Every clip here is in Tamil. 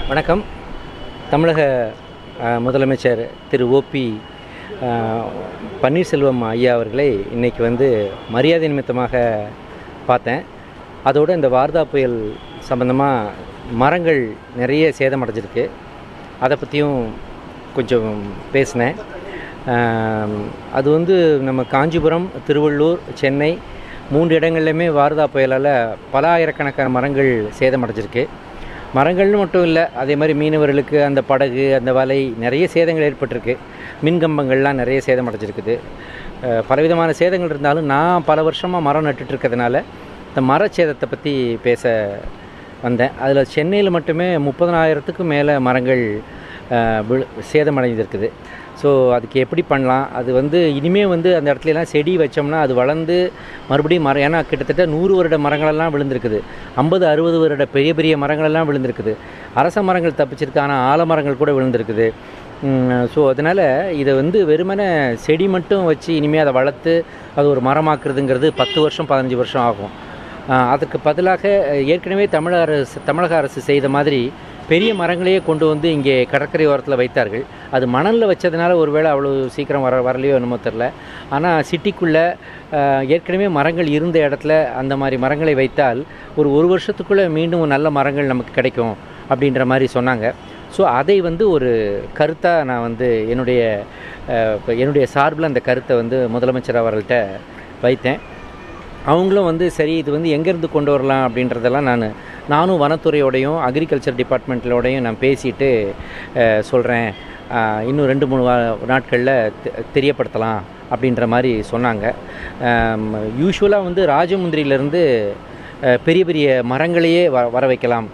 வணக்கம். தமிழக முதலமைச்சர் திரு ஓபி பன்னீர்செல்வம் ஐயா அவர்களை இன்றைக்கி மரியாதை நிமித்தமாக பார்த்தேன். அதோடு இந்த வார்தா புயல் சம்பந்தமாக மரங்கள் நிறைய சேதமடைஞ்சிருக்கு, அதை பற்றியும் கொஞ்சம் பேசினேன். அது நம்ம காஞ்சிபுரம், திருவள்ளூர், சென்னை 3 இடங்கள்லையுமே வார்தா புயலால் பல ஆயிரக்கணக்கான மரங்கள் சேதமடைஞ்சிருக்கு. மரங்கள்னு மட்டும் இல்லை, அதே மாதிரி மீனவர்களுக்கு அந்த படகு, அந்த வலை, நிறைய சேதங்கள் ஏற்பட்டிருக்கு. மின்கம்பங்கள்லாம் நிறைய சேதமடைஞ்சிருக்குது. பலவிதமான சேதங்கள் இருந்தாலும் நான் பல வருஷமாக மரம் நட்டுட்ருக்கிறதுனால இந்த மரச்சேதத்தை பற்றி பேச வந்தேன். அதில் சென்னையில் மட்டுமே 30,000க்கும் மேலே மரங்கள் சேதமடைந்திருக்குது. ஸோ அதுக்கு எப்படி பண்ணலாம்? அது இனிமேல் அந்த இடத்துலலாம் செடி வச்சோம்னா அது வளர்ந்து மறுபடியும் மரம், ஏன்னா கிட்டத்தட்ட 100 வருட மரங்களெல்லாம் விழுந்திருக்குது, 50-60 வருட பெரிய பெரிய மரங்களெல்லாம் விழுந்திருக்குது. அரச மரங்கள் தப்பிச்சிருக்கு, ஆனால் ஆலமரங்கள் கூட விழுந்திருக்குது. ஸோ அதனால் இதை வெறுமனே செடி மட்டும் வச்சு இனிமேல் அதை வளர்த்து அது ஒரு மரமாக்குறதுங்கிறது 10 வருஷம் 15 வருஷம் ஆகும். அதுக்கு பதிலாக ஏற்கனவே தமிழக அரசு செய்த மாதிரி பெரிய மரங்களையே கொண்டு இங்கே கடற்கரை ஓரத்தில் வைத்தார்கள். அது மணலில் வச்சதுனால ஒருவேளை அவ்வளோ சீக்கிரம் வரலையோ என்னமோ தெரில. ஆனால் சிட்டிக்குள்ளே ஏற்கனவே மரங்கள் இருந்த இடத்துல அந்த மாதிரி மரங்களை வைத்தால் ஒரு வருஷத்துக்குள்ளே மீண்டும் நல்ல மரங்கள் நமக்கு கிடைக்கும் அப்படின்ற மாதிரி சொன்னாங்க. ஸோ அதை ஒரு கருத்தாக நான் என்னுடைய சார்பில் அந்த கருத்தை முதலமைச்சர் அவர்கள்ட்ட வைத்தேன். அவங்களும் சரி இது எங்கேருந்து கொண்டு வரலாம் அப்படின்றதெல்லாம் நானும் வனத்துறையோடையும் அக்ரிகல்ச்சர் டிபார்ட்மெண்ட்டோடையும் நான் பேசிட்டு சொல்கிறேன், இன்னும் 2-3 நாட்களில் தெரியப்படுத்தலாம் அப்படின்ற மாதிரி சொன்னாங்க. யூஸ்வலாக ராஜமுந்திரியிலேருந்து பெரிய பெரிய மரங்களையே வர வைக்கலாம்.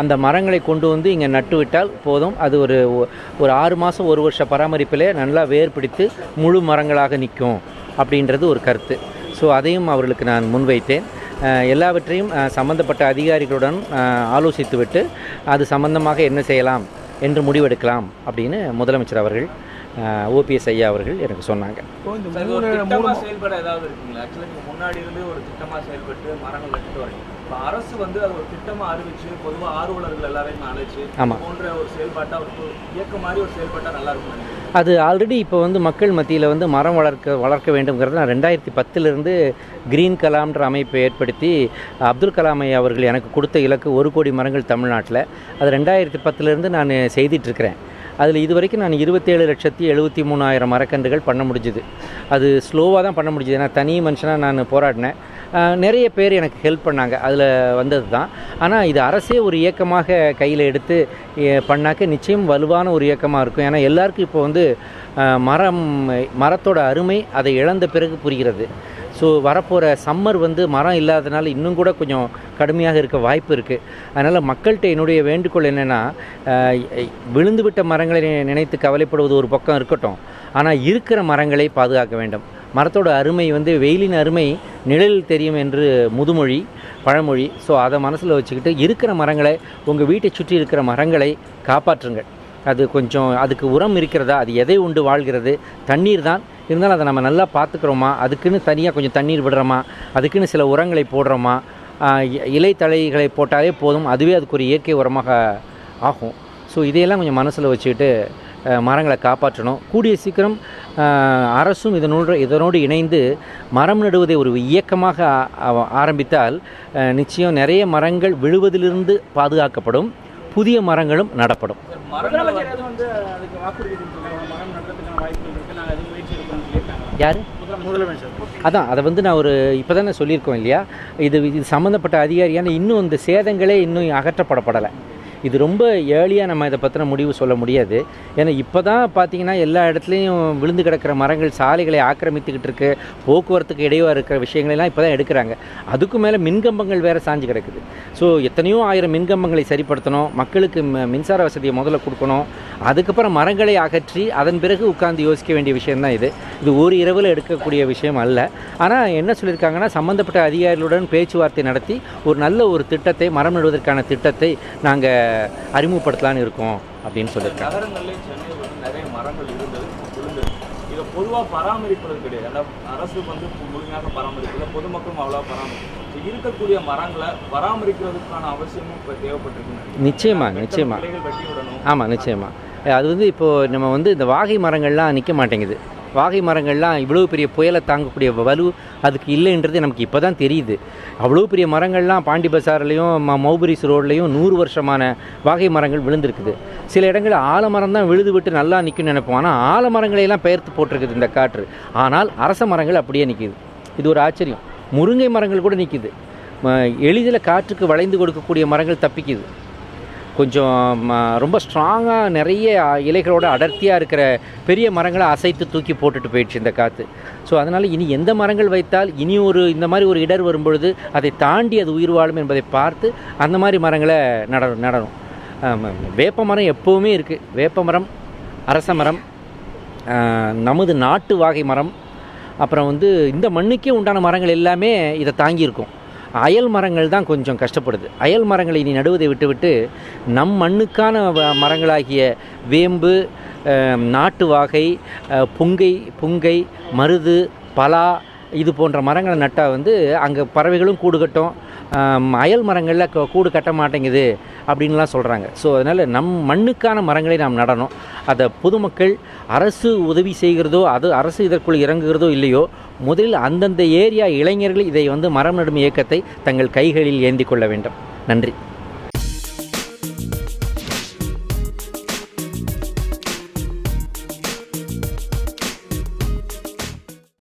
அந்த மரங்களை கொண்டு இங்கே நட்டு விட்டால் போதும். அது ஒரு 6 மாதம் 1 வருஷ பராமரிப்பிலே நல்லா வேர் பிடித்து முழு மரங்களாக நிற்கும் அப்படின்றது ஒரு கருத்து. ஸோ அதையும் அவர்களுக்கு நான் முன்வைத்தேன். எல்லாவற்றையும் சம்பந்தப்பட்ட அதிகாரிகளுடன் ஆலோசித்துவிட்டு அது சம்பந்தமாக என்ன செய்யலாம் என்று முடிவெடுக்கலாம் அப்படின்னு முதலமைச்சர் அவர்கள் ஓபிஎஸ் ஐயா அவர்கள் எனக்கு சொன்னாங்க. செயல்பட ஏதாவது இருக்குங்களா? ஆக்சுவலாக முன்னாடி இருந்து ஒரு திட்டமாக செயல்பட்டு மரங்கள் நட்டுட்டு வரீங்க. இப்போ அரசு அது ஒரு திட்டமாக அறிவிச்சு பொதுவாக ஆர்வலர்கள் எல்லாரையும் அழைச்சி போன்ற ஒரு செயல்பாட்டை ஒரு இயக்க மாதிரி ஒரு செயல்பாட்டாக நல்லா இருக்கும். அது ஆல்ரெடி இப்போ மக்கள் மத்தியில் மரம் வளர்க்க வேண்டும்ங்கிறது நான் 2010 கிரீன் கலாம்ன்ற அமைப்பை ஏற்படுத்தி அப்துல் கலாம் ஐயா அவர்கள் எனக்கு கொடுத்த இலக்கு 1 கோடி மரங்கள் தமிழ்நாட்டில். அது 2010 நான் செய்துட்ருக்கிறேன். அதில் இது வரைக்கும் நான் 27,73,000 மரக்கன்றுகள் பண்ண முடிஞ்சுது. அது ஸ்லோவாக தான் பண்ண முடிஞ்சுது, ஏன்னா தனி மனுஷனாக நான் போராடினேன். நிறைய பேர் எனக்கு ஹெல்ப் பண்ணாங்க, அதில் வந்தது தான். ஆனால் இது அரசே ஒரு இயக்கமாக கையில் எடுத்து பண்ணாக்க நிச்சயம் வலுவான ஒரு இயக்கமாக இருக்கும். ஏன்னா எல்லாருக்கும் இப்போ மரத்தோட அருமை அதை இழந்த பிறகு புரிகிறது. ஸோ வரப்போகிற சம்மர் மரம் இல்லாதனால இன்னும் கூட கொஞ்சம் கடுமையாக இருக்க வாய்ப்பு இருக்குது. அதனால் மக்கள்கிட்ட என்னுடைய வேண்டுகோள் என்னென்னா, விழுந்துவிட்ட மரங்களை நினைத்து கவலைப்படுவது ஒரு பக்கம் இருக்கட்டும், ஆனால் இருக்கிற மரங்களை பாதுகாக்க வேண்டும். மரத்தோட அருமை வெயிலின் அருமை நிழலில் தெரியும் என்று முதுமொழி, பழமொழி. ஸோ அதை மனசில் வச்சுக்கிட்டு இருக்கிற மரங்களை, உங்கள் வீட்டை சுற்றி இருக்கிற மரங்களை காப்பாற்றுங்கள். அது கொஞ்சம் அதுக்கு உரம் இருக்கிறதா, அது எதை உண்டு வாழ்கிறது? தண்ணீர் தான். இருந்தாலும் அதை நம்ம நல்லா பார்த்துக்கிறோமா, அதுக்குன்னு தனியாக கொஞ்சம் தண்ணீர் விடுறோமா, அதுக்குன்னு சில உரங்களை போடுறோமா, இலை தழைகளை போட்டாலே போதும், அதுவே அதுக்கு ஒரு இயற்கை உரமாக ஆகும். ஸோ இதையெல்லாம் கொஞ்சம் மனசில் வச்சுக்கிட்டு மரங்களை காப்பாற்றணும். கூடிய சீக்கிரம் அரசும் இதனோடு இணைந்து மரம் நடுவதை ஒரு இயக்கமாக ஆரம்பித்தால் நிச்சயம் நிறைய மரங்கள் விழுவதிலிருந்து பாதுகாக்கப்படும், புதிய மரங்களும் நடப்படும். யார்? முதலமைச்சர். அதான் அதை நான் இப்போ தானே சொல்லியிருக்கோம் இல்லையா, இது சம்மந்தப்பட்ட அதிகாரியான இன்னும் இந்த சேதங்களே இன்னும் அகற்றப்படப்படலை. இது ரொம்ப ஏர்லியாக நம்ம இதை பற்றின முடிவு சொல்ல முடியாது. ஏன்னா இப்போ தான் பார்த்திங்கன்னா எல்லா இடத்துலையும் விழுந்து கிடக்கிற மரங்கள் சாலைகளை ஆக்கிரமித்துக்கிட்டு இருக்குது, போக்குவரத்துக்கு இடையூறாக இருக்கிற விஷயங்களெல்லாம் இப்போ தான் எடுக்கிறாங்க. அதுக்கு மேலே மின்கம்பங்கள் வேறு சாஞ்சு கிடக்குது. ஸோ எத்தனையோ ஆயிரம் மின்கம்பங்களை சரிப்படுத்தணும், மக்களுக்கு மின்சார வசதியை முதல்ல கொடுக்கணும், அதுக்கப்புறம் மரங்களை அகற்றி அதன் பிறகு உட்கார்ந்து யோசிக்க வேண்டிய விஷயந்தான் இது ஒரு இரவில் எடுக்கக்கூடிய விஷயம் அல்ல. ஆனால் என்ன சொல்லியிருக்காங்கன்னா, சம்மந்தப்பட்ட அதிகாரிகளுடன் பேச்சுவார்த்தை நடத்தி ஒரு நல்ல ஒரு திட்டத்தை, மரம் நடுவதற்கான திட்டத்தை நாங்கள் அறிமுகப்படுத்தலான்னு இருக்கோம் அப்படின்னு சொல்லியிருக்காங்க. நகரங்களில் சென்னையில் நிறைய மரங்கள் இருந்தது. இதை இதை பொதுவாக பராமரிப்பது கிடையாது. அந்த அரசு வந்து முழுமையாக பராமரிக்கல, பொதுமக்களும் அவ்வளோ பராமரிக்கல. இருக்கக்கூடிய மரங்களை பராமரிக்கிறதுக்கான அவசியமும் இப்போ தேவைப்பட்டிருக்கு. நிச்சயமா வெட்டி விடணும். ஆமாம், நிச்சயமாக. அது வந்து இப்போது நம்ம வந்து இந்த வாகை மரங்கள்லாம் நிற்க மாட்டேங்குது. வாகை மரங்கள்லாம் இவ்வளோ பெரிய புயலை தாங்கக்கூடிய வலு அதுக்கு இல்லைன்றது நமக்கு இப்போ தான் தெரியுது. அவ்வளோ பெரிய மரங்கள்லாம் பாண்டி பசார்லேயும் மௌபரிஸ் ரோட்லேயும் 100 வருஷமான வாகை மரங்கள் விழுந்திருக்குது. சில இடங்களில் ஆலமரம் தான் விழுது விட்டு நல்லா நிற்கும்னு நினைப்போம். ஆனால் ஆலமரங்களையெல்லாம் பெயர்த்து போட்டிருக்குது இந்த காற்று. ஆனால் அரச மரங்கள் அப்படியே நிற்கிது. இது ஒரு ஆச்சரியம். முருங்கை மரங்கள் கூட நிற்கிது. எளிதில் காற்றுக்கு வளைந்து கொடுக்கக்கூடிய மரங்கள் தப்பிக்குது. கொஞ்சம் ரொம்ப ஸ்ட்ராங்காக நிறைய இலைகளோட அடர்த்தியாக இருக்கிற பெரிய மரங்களை அசைத்து தூக்கி போட்டுட்டு போயிடுச்சு இந்த காற்று. ஸோ அதனால் இனி எந்த மரங்கள் வைத்தால் இனி இந்த மாதிரி ஒரு இடர் வரும்பொழுது அதை தாண்டி அது உயிர் வாழும் என்பதை பார்த்து அந்த மாதிரி மரங்களை நடணும். வேப்ப மரம் எப்போவுமே இருக்குது. வேப்ப மரம், அரச மரம், நமது நாட்டு வாகை மரம், அப்புறம் வந்து இந்த மண்ணுக்கே உண்டான மரங்கள் எல்லாமே இதை தாங்கியிருக்கும். அயல் மரங்கள் தான் கொஞ்சம் கஷ்டப்படுது. அயல் மரங்களை இனி நடுவதை விட்டுவிட்டு நம் மண்ணுக்கான மரங்களாகிய வேம்பு, நாட்டு வாகை, புங்கை, மருது, பலா இது போன்ற மரங்களை நட்டால் வந்து அங்கே பறவைகளும் கூடு கட்டும். அயல் மரங்களில் கூடு கட்ட மாட்டேங்குது அப்படின்லாம் சொல்கிறாங்க. ஸோ அதனால் நம் மண்ணுக்கான மரங்களை நாம் நடணும். அதை பொதுமக்கள் அரசு உதவி செய்கிறதோ, அரசு இதற்குள் இறங்குகிறதோ இல்லையோ, முதலில் அந்தந்த ஏரியா இளைஞர்கள் இதை வந்து மரம் நடும் இயக்கத்தை தங்கள் கைகளில் ஏந்தி கொள்ள வேண்டும். நன்றி.